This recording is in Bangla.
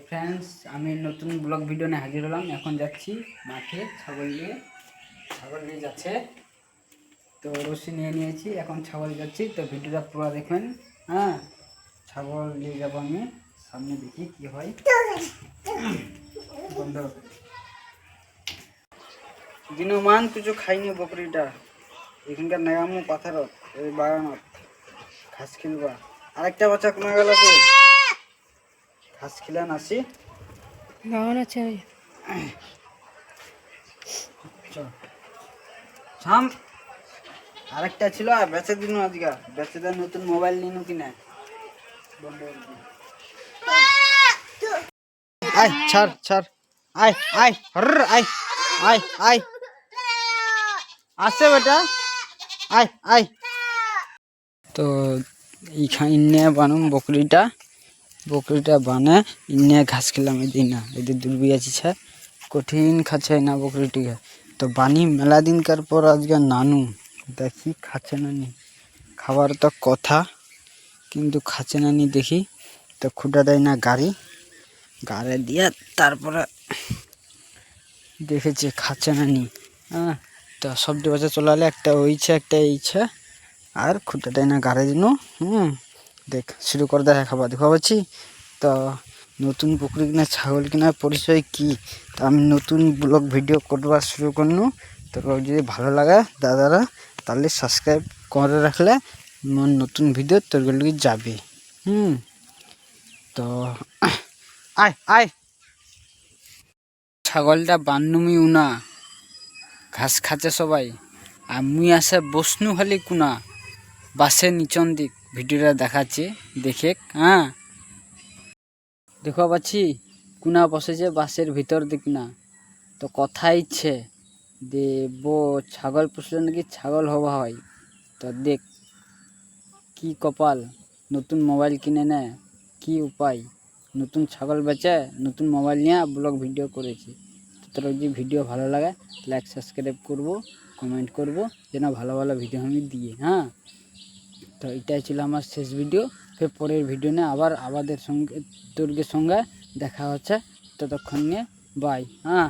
ফ্রেন্ডস, আমি নতুন ব্লগ ভিডিও নিয়ে হাজির হলাম। এখন যাচ্ছি মাঠে ছাগল নিয়ে যাচ্ছে। তো রশি নিয়ে নিয়েছি, এখন ছাগল যাচ্ছি। তো ভিডিওটা পুরো দেখবেন। হ্যাঁ, ছাগল নিয়ে যাবো আমি, সামনে দেখি কি হয়। বন্ধ দিনমান কিছু খাইনি বকরিটা, এখানকার নাগামু পাথারত এই বাগানত ঘাস খেলবা। আরেকটা বাচ্চা কমে গেল, ঘাস খিলান আসি গান আছে আরেকটা ছিল, আর বেচে দিন আজকে বেচে দেন। নতুন মোবাইল নিনু কিনা আয় ছাড় ছাড় আয় আয় আয় আয় আয় আসছে বেটা, আয় আয়। তো ইন্নে বানুম বকরিটা বানে ইন্নে ঘাস খেলাম এদিন না, এদের দুর্বি আছে কঠিন খাচ্ছে না বকরিটিকে। তো বানি মেলা দিনকার পর আজকে নানু দেখি খাচ্ছে না নি, খাবার তো কথা কিন্তু খাচ্ছে না নি দেখি। তো খুঁটা দেয় না গাড়ি দিয়ে, তারপরে দেখেছে খাচ্ছে না নি। হ্যাঁ, তো সবটি বাচ্চা চলে আলে, একটা ওইছে একটা এইছে, আর খুঁটা দেয় না গাড়ি দিন। দেখ শুরু করে দেয় খাবার দেখা পাচ্ছি। তো নতুন পুকুরি কিনা ছাগল কেনার পরিচয় কি, তো আমি নতুন ব্লগ ভিডিও করবার শুরু করনু। তো যদি ভালো লাগে দাদারা, তাহলে সাবস্ক্রাইব করে রাখলে আমার নতুন ভিডিও তোর গুলো যাবে। তো আয় আয়, ছাগলটা বান্নুমি উনা ঘাস খাচ্ছে সবাই, আর মুই আসে বসনু খালি কুনা বাসের নিচন দিক। ভিডিওটা দেখাচ্ছে দেখে। হ্যাঁ, দেখো পাচ্ছি কুনা বসেছে বাসের ভিতর দিক না। তো কথা ইচ্ছে দেব ছাগল পুষলে নাকি ছাগল হওয়া হয়। তো দেখ কি কপাল, নতুন মোবাইল কিনে নেয়, কি উপায়, নতুন ছাগল বেচে নতুন মোবাইল নিয়ে ব্লগ ভিডিও করেছি। তো তোর যদি ভিডিও ভালো লাগে লাইক সাবস্ক্রাইব করবো, কমেন্ট করবো, যেন ভালো ভালো ভিডিও আমি দিয়ে। হ্যাঁ, তো এটাই ছিল আমার শেষ ভিডিও। ফের পরের ভিডিও নিয়ে আবার আমাদের সঙ্গে তোর সঙ্গে দেখা হচ্ছে। ততক্ষণ নিয়ে বাই। হ্যাঁ।